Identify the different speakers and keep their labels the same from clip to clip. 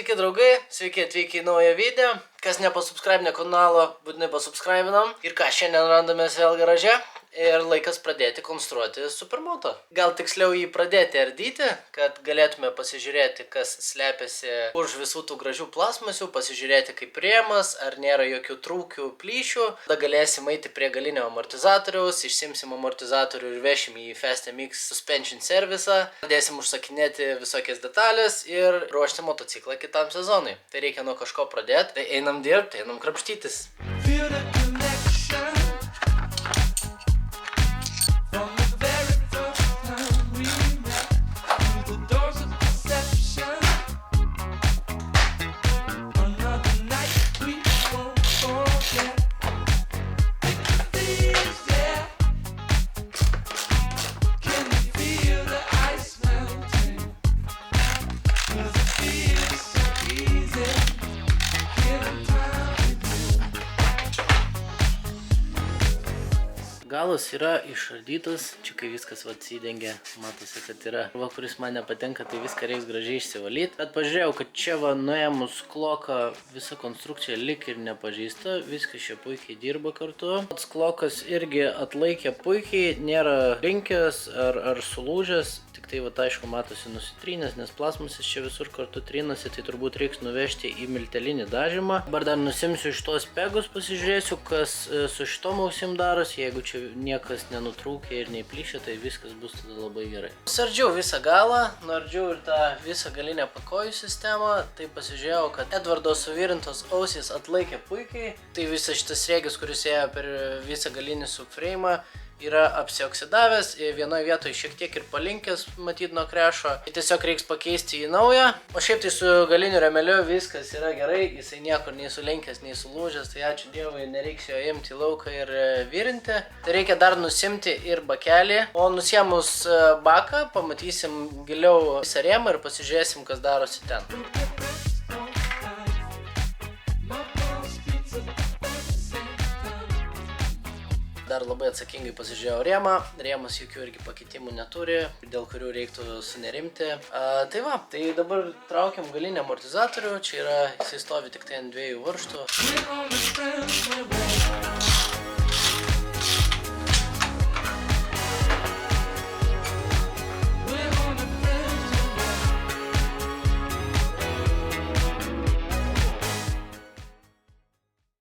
Speaker 1: Sveiki draugai, sveiki atvykę į naują video. Kas nepasubscribinę kanalo, būtinai pasubscribinam. Ir ką, šiandien randamės vėl garaže. Ir laikas pradėti konstruoti supermoto. Gal tiksliau jį pradėti ardyti, kad galėtume pasižiūrėti, kas slepiasi už visų tų gražių plasmasių, pasižiūrėti kaip rėmas, ar nėra jokių trūkių, plyšių. Tada galėsim eiti prie galinio amortizatoriaus, išsimsim amortizatorių ir vešim į FastMX Suspension Service'ą. Pradėsim užsakinėti visokias detalės ir ruošti motociklą kitam sezonui. Tai reikia nuo kažko pradėti, tai einam dirbti, einam krapštytis. Galas yra išardytas, čia kai viskas atsidengia, matosi, kad yra. Va, kuris man nepatinka, tai viską reiks gražiai išsivalyti. Bet pažiūrėjau, kad čia va nuėmus kloką visa konstrukcija lik ir nepažįsta, viskas čia puikiai dirba kartu. Pats klokas irgi atlaikė puikiai, nėra rinkęs ar sulūžęs. Tik tai va, aišku, matosi nusitrynęs, nes plasmasis čia visur kartu trynasi, tai turbūt reiks nuvežti į miltelinį dažymą. Dabar dar nusimsiu iš tos pegus, pasižiūrėsiu, kas su šitom ausim darosi. Jeigu čia niekas nenutrūkė ir neįplyšė, tai viskas bus tada labai gerai. Sardžiau visą galą, nuardžiau ir tą visą galinę pakojų sistemą, tai pasižiūrėjau, kad Edvardo suvirintos ausys atlaikė puikiai. Tai visas šitas sriegis, kuris ėjo per visą galinį subframe'ą, yra apsioksidavęs, vienoje vietoje šiek tiek ir palinkęs, matyt, nuo krešo. Tai tiesiog reiks pakeisti į naują. O šiaip tai su galiniu remeliu viskas yra gerai, jisai niekur nei sulenkęs, nei sulūžęs, tai ačiū Dievui, nereiks jo imti į lauką ir virinti. Tai reikia dar nusimti ir bakelį. O nusėmus baką, pamatysim giliau visą rėmą ir pasižiūrėsim, kas darosi ten. Dar labai atsakingai pasižiūrėjau rėmą. Rėmas jokių irgi pakeitimų neturi, dėl kurių reiktų sunerimti. Tai va, tai dabar traukiam galinį amortizatorių. Čia yra, jisai stovi tik tai ant dviejų varžtų.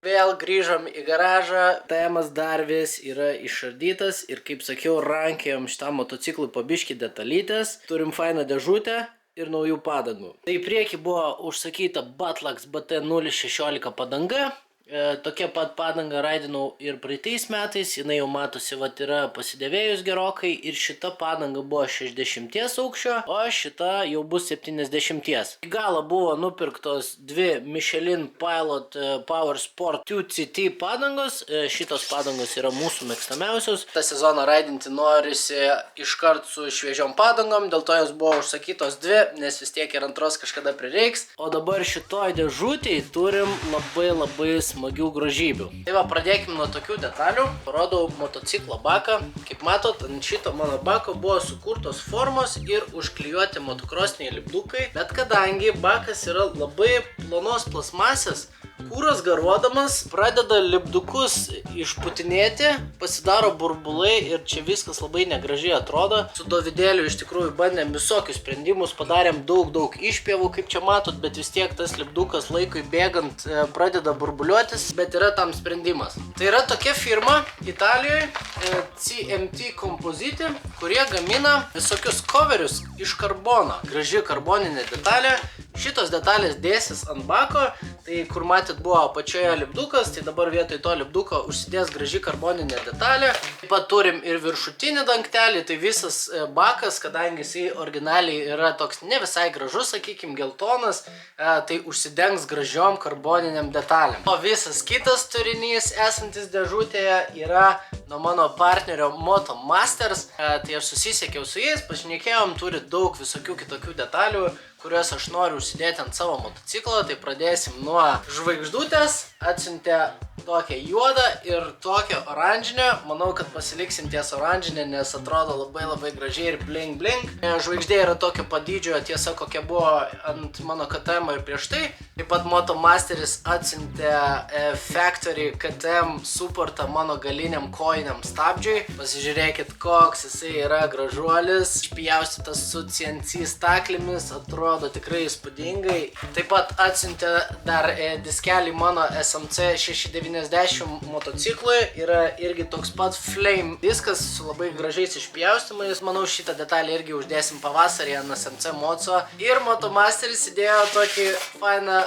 Speaker 1: Vėl grįžom į garažą, TM'as dar vis yra išardytas ir kaip sakiau, rankėjom šitam motociklui po biškį detalytės. Turim fainą dėžutę ir naujų padangų. Tai į priekį buvo užsakyta Butlux BT016 padanga. Tokia pat padanga raidinau ir praeitais metais, jinai jau matosi, vat yra pasidėvėjus gerokai ir šita padanga buvo 60 aukščio, o šita jau bus 70. Į galą buvo nupirktos dvi Michelin Pilot Power Sport 2CT padangos, šitos padangos yra mūsų mėgstamiausios. Ta sezoną raidinti norisi iškart su šviežiom padangom, dėl to jos buvo užsakytos dvi, nes vis tiek ir antros kažkada prireiks. O dabar šitoj dėžutėj turim labai smagių grožybių. Tai va, pradėkim nuo tokių detalių. Parodau motociklo baką. Kaip matot, ant šito mano bako buvo sukurtos formos ir užklijuoti motokrosiniai lipdukai. Bet kadangi bakas yra labai plonos plasmasės, kūras garuodamas pradeda lipdukus išputinėti, pasidaro burbulai ir čia viskas labai negražiai atrodo. Su Dovydėliu iš tikrųjų bandėm visokius sprendimus, padarėm daug išpjevų, kaip čia matot, bet vis tiek tas lipdukas laikui bėgant pradeda burbuliuotis, bet yra tam sprendimas. Tai yra tokia firma Italijoje, CMT Composite, kurie gamina visokius coverius iš karbono. Graži karboninė detalė. Šitos detalės dėsis ant bako, tai kur matėt buvo apačioje lipdukas, tai dabar vietoj to lipduko užsidės graži karboninė detalė. Taip pat turim ir viršutinį dangtelį, tai visas bakas, kadangi jisai originaliai yra toks ne visai gražus, sakykim, geltonas, tai užsidengs gražiom karboniniam detalėm. O visas kitas turinys esantis dėžutėje yra nuo mano partnerio Moto Masters, tai aš susisiekiau su jais, pašnekėjom, turi daug visokių kitokių detalių, kuriuos aš noriu užsidėti ant savo motociklo, tai pradėsim nuo žvaigždutės, atsiuntė tokią juodą ir tokią oranžinę. Manau, kad pasiliksim ties oranžinę, nes atrodo labai gražiai ir bling bling. Žvaigždė yra tokio padydžio, tiesa, kokia buvo ant mano KTM ir prieš tai. Taip pat Motomasteris atsiuntė Factory KTM supportą mano galiniam kojiniam stabdžiui. Pasižiūrėkit, koks jisai yra gražuolis. Išpjaustytas su CNC staklėmis, atrodo tikrai įspūdingai. Taip pat atsiuntė dar diskelį mano SMC 690 motociklui. Yra irgi toks pat flame diskas su labai gražiais išpjaustymais. Manau, šitą detalę irgi uždėsim pavasarį ant SMC moco. Ir Motomasteris įdėjo tokį fainą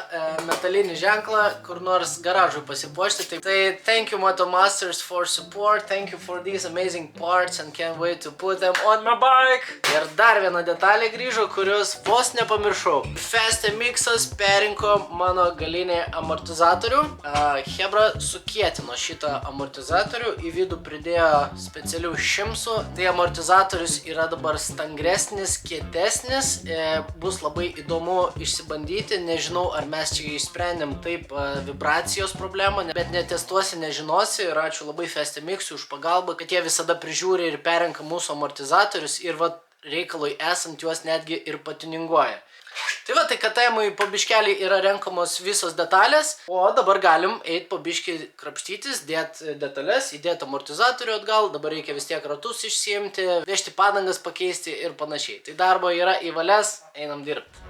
Speaker 1: metalinį ženklą, kur nors garažui pasipuošti. Tai thank you Motomasters for support, thank you for these amazing parts and can't wait to put them on my bike. Ir dar viena detalė grįžo, kurios vos nepamiršau. Fast MX-as perinko mano galinį amortizatorių. Hebra sukietino šitą amortizatorių, į vidų pridėjo specialių šimsų. Tai amortizatorius yra dabar stangresnis, kietesnis. Bus labai įdomu išsibandyti. Nežinau, ar mes čia išsprendėm taip vibracijos problemą, bet netestuosi, nežinosi. Ir ačiū labai Fast MX už pagalbą, kad jie visada prižiūri ir perenka mūsų amortizatorius ir reikalui esant juos netgi ir patininguoja. Tai tai KTM-ui po biškelį yra renkamos visos detalės, o dabar galim eiti po biškį krapštytis, dėti detalės, įdėti amortizatorių atgal, dabar reikia vis tiek ratus išsiimti, vežti padangas pakeisti ir panašiai. Tai darbo yra į valias, einam dirbti.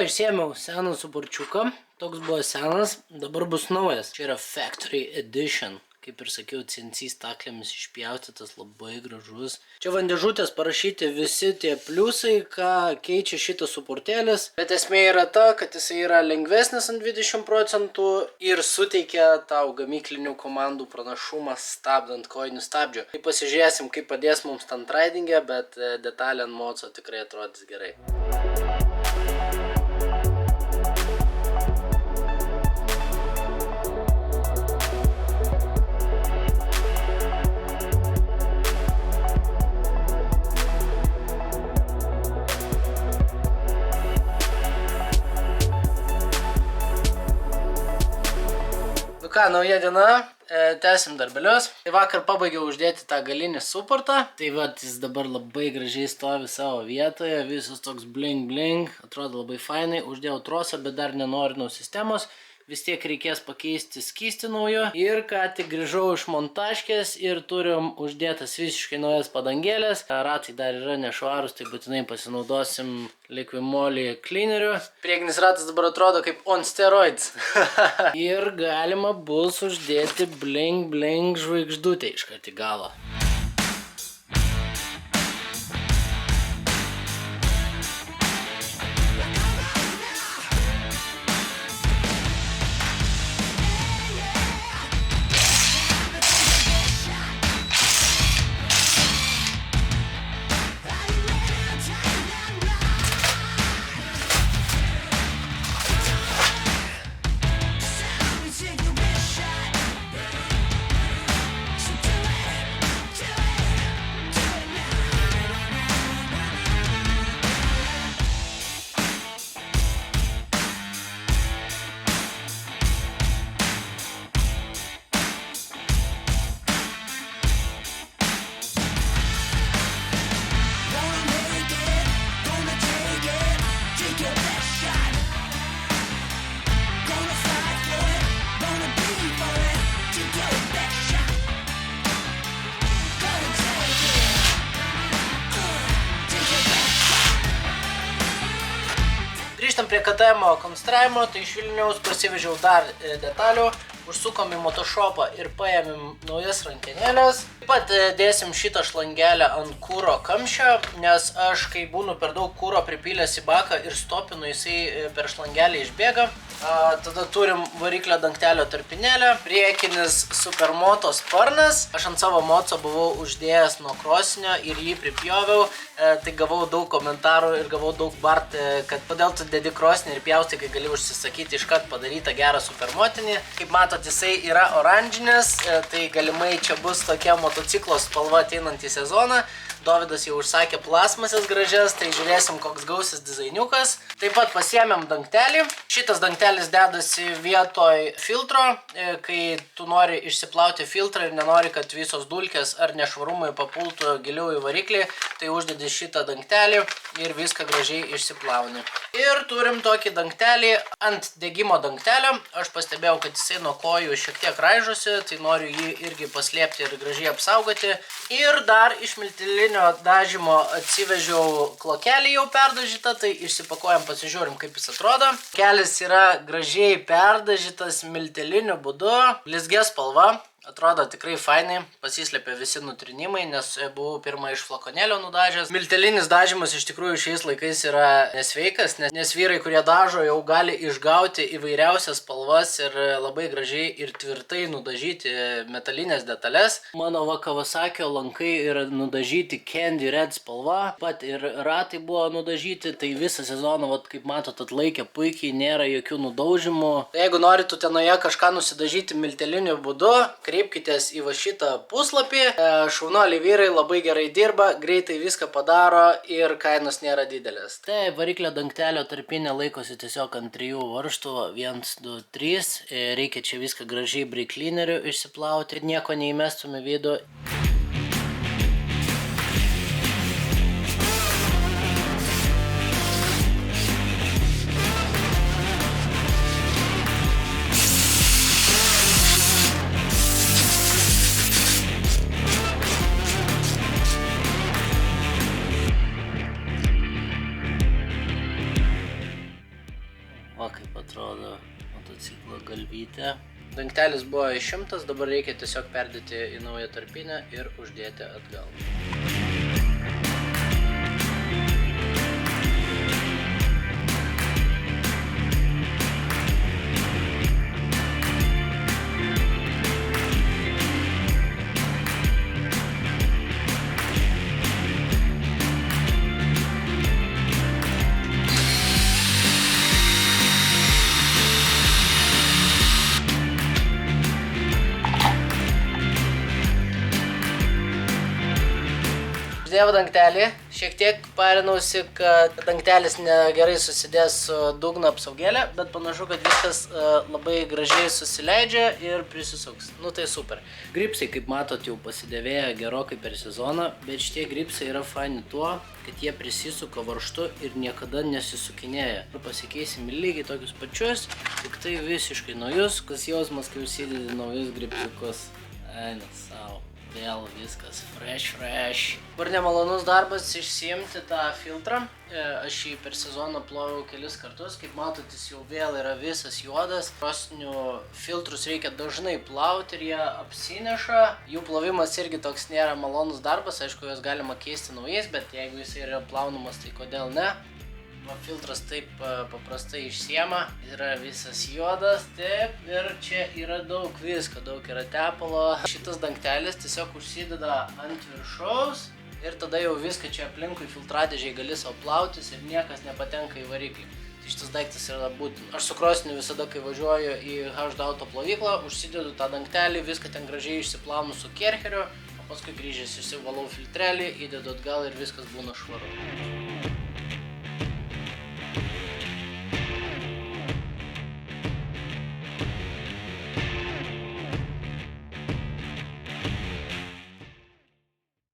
Speaker 1: Išsiėmiau seną suporčiuką, toks buvo senas, dabar bus naujas. Čia yra Factory Edition, kaip ir sakiau, CNC staklėmis išpjaustytas, labai gražus. Čia ant dėžutės parašyti visi tie pliusai, ką keičia šitas suportėlis. Bet esmė yra ta, kad jisai yra lengvesnis ant 20% ir suteikia tau gamyklinių komandų pranašumą stabdant kojinių stabdžių. Tai pasižiūrėsim, kaip padės mums ant ridingė, bet detalė ant moco tikrai atrodys gerai. Ką, nauja diena, tęsim darbelius. Tai vakar pabaigiau uždėti tą galinį suportą. Tai jis dabar labai gražiai stovi savo vietoje, visus toks bling bling, atrodo labai fainai. Uždėjau trosą, bet dar nenorinau sistemos. Vis tiek reikės pakeisti skystį naujo. Ir ką tik grįžau iš montažkės ir turim uždėtas visiškai naujas padangėlės. Ratai dar yra nešvarus, tai būtinai pasinaudosim Liquid Moly cleaneriu. Priekinis ratas dabar atrodo kaip on steroids. Ir galima bus uždėti bling bling žvaigždutę iškart į galą. Grįžtam prie KTM konstravimo, tai iš Vilniaus parsivežiau dar detalių, užsukom į motoshopą ir paėmėm naujas rankenėlės. Taip pat dėsim šitą šlangelę ant kūro kamščio, nes aš, kai būnu per daug kūro pripylęs į baką ir stopinu, jisai per šlangelę išbėga. Tada turim variklio dangtelio tarpinėlę, priekinis supermoto sparnas. Aš ant savo moco buvau uždėjęs nuo krosinio ir jį pripjoviau. Tai gavau daug komentarų ir gavau daug bart, kad kodėl tu dedi krosinį ir pjaustai, kai gali užsisakyti iškart padarytą gerą supermotinį. Kaip matot, jisai yra oranžinis, tai galimai čia bus tokia motociklo spalva ateinantį sezoną. Dovydas jau užsakė plasmasės gražias, tai žiūrėsim, koks gausis dizainiukas. Taip pat pasiėmėm dangtelį. Šitas dangtelis dedasi vietoj filtro, kai tu nori išsiplauti filtrą ir nenori, kad visos dulkės ar nešvarumai papultų giliau į variklį, tai uždedi šitą dangtelį ir viską gražiai išsiplauni. Ir turim tokį dangtelį ant degimo dangtelio. Aš pastebėjau, kad jisai nuo kojų šiek tiek raižosi, tai noriu jį irgi paslėpti ir gražiai apsaugoti. Ir dar iš miltelinio dažymo atsivežiau klokelį jau perdažytą, tai išsipakuojam, pasižiūrim, kaip jis atrodo. Kelis yra gražiai perdažytas milteliniu būdu, blizgia spalva. Atrodo tikrai fainai, pasislėpė visi nutrinimai, nes buvau pirmą iš flakonėlio nudažęs. Miltelinis dažymas iš tikrųjų šiais laikais yra nesveikas, nes vyrai, kurie dažo, jau gali išgauti įvairiausias spalvas ir labai gražiai ir tvirtai nudažyti metalinės detalės. Mano va Kawasakio lankai yra nudažyti Candy Red spalva, pat ir ratai buvo nudažyti, tai visą sezoną, vat, kaip matot, atlaikė puikiai, nėra jokių nudaužimų. Jeigu norite utenoje kažką nusidažyti milteliniu būdu, kreipkitės į va šitą puslapį. Šaunuoliai vyrai labai gerai dirba, greitai viską padaro ir kainos nėra didelės. Tai variklio dangtelio tarpinė laikosi tiesiog ant 3 varžtų, 1, 2, 3. Reikia čia viską gražiai brake cleaneriu išsiplauti, nieko neįmestume vidų. Va kaip atrodo motociklo galvytė. Dangtelis buvo išimtas, dabar reikia tiesiog perdėti į naują tarpinę ir uždėti atgal. Uždėjau dangtelį, šiek tiek parinausi, kad dangtelis negerai susidės su dugno apsaugėlė, bet panašu, kad viskas labai gražiai susileidžia ir prisisuks. Nu tai super. Gripsai, kaip matot, jau pasidėvėja gerokai per sezoną, bet šitie gripsai yra faini tuo, kad jie prisisuka varžtu ir niekada nesisukinėja. Pasikeisim lygiai tokius pačius, tik tai visiškai naujus, kas jausmas, kai užsidedi naujus gripsiukus. Eina savo. Vėl viskas fresh. Dabar nemalonus darbas išsiimti tą filtrą. Aš jį per sezoną ploviau kelis kartus. Kaip matot, jis jau vėl yra visas juodas. Krosinių filtrus reikia dažnai plauti ir jie apsineša. Jų plovimas irgi toks nėra malonus darbas. Aišku, juos galima keisti naujais, bet jeigu jis yra plaunamas, tai kodėl ne? Filtras taip paprastai išsiema, yra visas juodas, taip, ir čia yra daug visko, daug yra tepalo. Šitas dangtelis tiesiog užsideda ant viršaus ir tada jau viską čia aplinkui filtradėžiai gali savo plautis ir niekas nepatenka į variklį. Tai šitas daiktas yra būtina. Aš su krosiniu visada, kai važiuoju į HD auto plovyklą, užsidedu tą dangtelį, viską ten gražiai išsiplaunu su kercheriu, o paskui grįžęs išsivalau filtrelį, įdedu atgal ir viskas būna švaru.